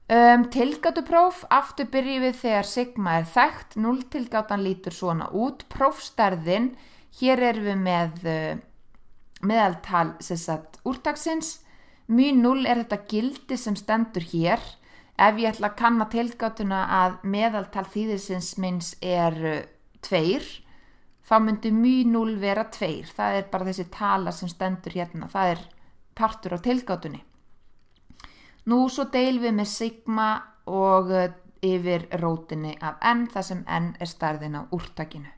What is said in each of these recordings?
Tilgátupróf, aftur byrjum við þegar sigma þekkt, 0 tilgátan lítur svona út, prófstærðin, hér erum við með meðaltal úrtaksins, μ0 þetta gildi sem stendur hér, ef ég ætla að kanna tilgátuna að meðaltal þýðisins minns 2, þá myndi μ0 vera 2, það bara þessi tala sem stendur hérna, það partur á tilgátunni. Nú svo deilum við með sigma og yfir rótinni af n, þar sem n stærðin á úrtakinu.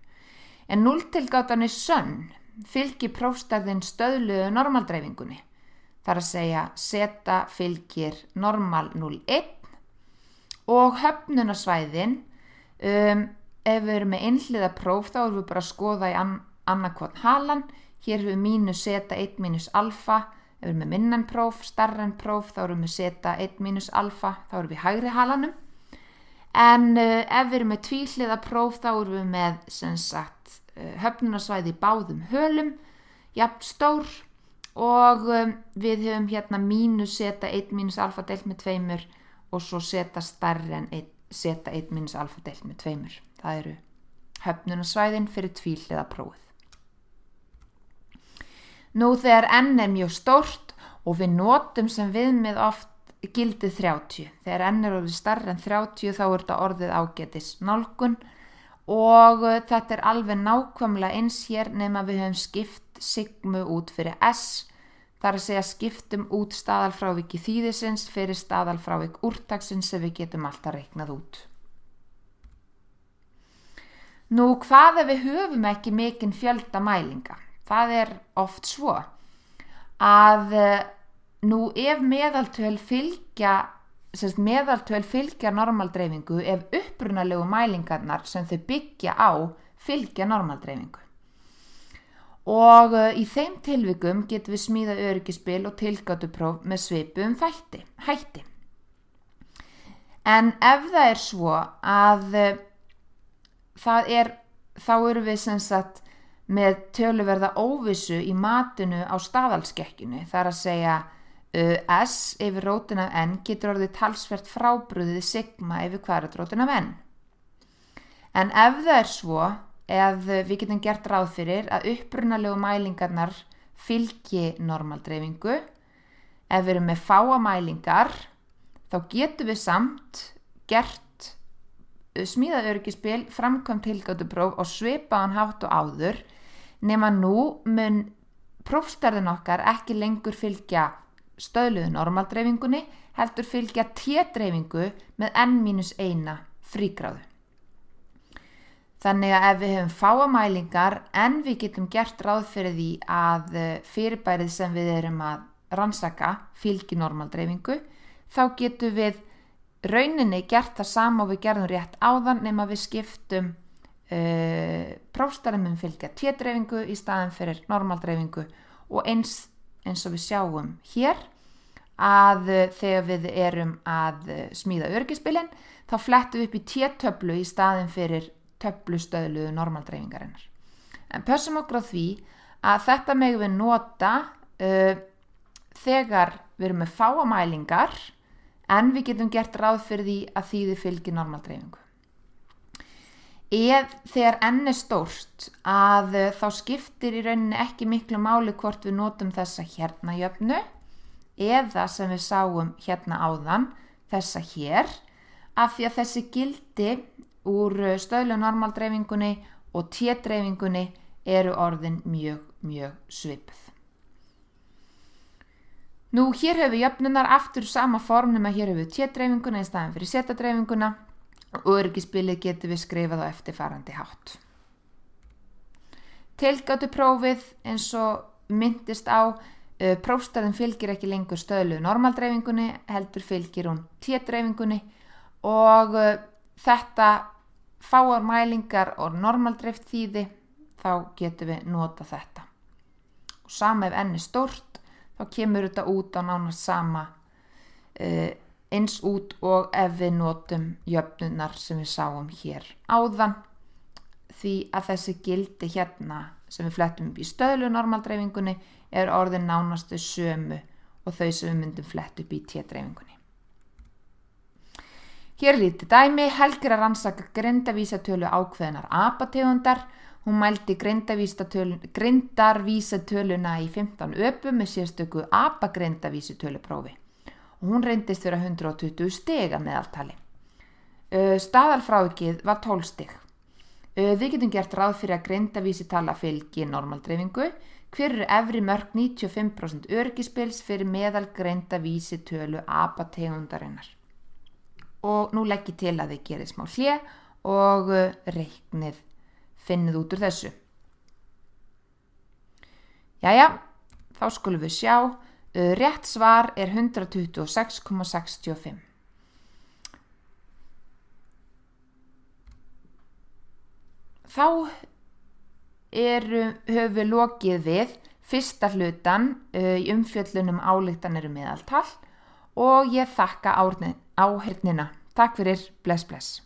En 0 tilgátan sönn, fylgir prófstærðin stöðluðu normaldreifingunni. Það að segja zeta fylgir normal 0,1 og höfnunarsvæðin, ef við erum með einhliða próf þá erum við bara að skoða í annarkvotn halan, hér erum við mínus zeta 1 mínus alfa, ef við erum með minna en próf, stærra en próf, þá erum við zeta 1 mínus alfa, þá erum við hægri halanum. En ef við erum með tvíhliða próf, þá erum við með höfnunarsvæði í báðum hölum, jafn stór, og við höfum hérna mínus zeta 1 mínus alfa deilt með 2 og svo zeta stærri en zeta 1 mínus alfa deilt með 2. Það eru höfnunarsvæðin fyrir tvíhliða prófið. Nú þegar n mjög stórt og við notum sem viðmið oft gildið 30. Þegar n orðið stærri en 30 þá þetta orðið ágætis nálgun og þetta alveg nákvæmlega eins hér nema við höfum skipt sigmu út fyrir s, þar að segja skiptum út staðalfráviki þýðisins fyrir staðalfrávik úrtaksins sem við getum alltaf reiknað út. Nú hvað ef við höfum ekki mikinn fjölda mælinga? Það oft svo að nú ef meðaltöl fylgja normaldreifingu, ef upprunalegu mælingarnar sem þau byggja á fylgja normaldreifingu. Og í þeim tilvikum getum við smíðað öryggisspil og tilgátupróf með svipuðum hætti. En ef það svo að þá erum við með töluverða óvissu í matinu á staðalskekkjunni, þar að segja s yfir rótin af n getur orðið talsvert frábrugðið sigma yfir kvadratrótin af n. En ef það svo, ef við getum gert ráð fyrir að upprunalegu mælingarnar fylgi normaldreifingu, ef við erum með fáa mælingar, þá getum við samt gert smíðað öryggisspil, framkvæmt tilgátupróf og svipaðan hátt og áður, nema nú mun prófstærðin okkar ekki lengur fylgja stöðluðu normaldreifingunni, heldur fylgja t-dreifingu með n-1 frígráðu. Þannig að ef við höfum fáa mælingar en við getum gert ráð fyrir því að fyrirbærið sem við erum að rannsaka fylgi normaldreifingu, þá getum við rauninni gert það sama og við gerðum rétt áðan nema við skiptum prófstærðin mun fylgja t-dreifingu í staðinn fyrir normaldreifingu og eins og við sjáum hér að þegar við erum að smíða öryggisspilin þá flettum við upp í t-töflu í staðinn fyrir töflustöðluðu normaldreifingarinnar. En pössum okkur á því að þetta megum við nota þegar við erum með fáa mælingar en við getum gert ráð fyrir því að þýði fylgi normaldreifingu. Þegar n stórt að þá skiptir í rauninni ekki miklu máli hvort við notum þessa hérna jöfnu eða sem við sáum hérna áðan þessa hér, af því að þessi gildi úr stöðluðu normaldreifingunni og t-dreifingunni eru orðin mjög svipuð. Nú hér höfum við jöfnunar aftur sama form nema hér höfum við t-dreifinguna í staðinn fyrir zeta-dreifinguna og öryggisspilið getum við skrifað á eftirfarandi hátt. Tilgátuprófið eins og myndist á, prófstærðin fylgir ekki lengur stöðluðu normaldreifingunni, heldur fylgir hún t-dreifingunni og þetta fáar mælingar og normaldreift þýði, þá getum við nota þetta. Og sama ef n stórt, þá kemur þetta út á nánast sama eins út og ef við notum jöfnunar sem við sáum hér áðan, því að þessi gildi hérna sem við flettum upp í stöðluðu normaldreifingunni er orðin nánastu sömu og þau sem við myndum fletta upp í t-dreifingunni. Hér er lítið dæmi, Helgi er að rannsaka greindarvísitölu ákveðnar apategundar. Hún mældi greindarvísitöluna í 15 öpum með sérstöku apagreindarvísitöluprófi og hún reyndist vera 120 stig að meðaltali. Staðalfrávikið var 12 stig. Við getum gert ráð fyrir að greindarvísitala fylgi normaldreifingu. Hver eru efri mörk 95% öryggisbils fyrir meðal greindarvísitölu apategundarinnar? Og nú legg ég til að þið gerið smá hlé og reiknið, finnið út úr þessu. Jæja, þá skulum við sjá. Rétt svar er 126,65. Þá höfum við lokið við fyrsta hlutan í umfjöllunum ályktanir meðaltal og ég þakka áheyrnina. Takk fyrir, bless bless.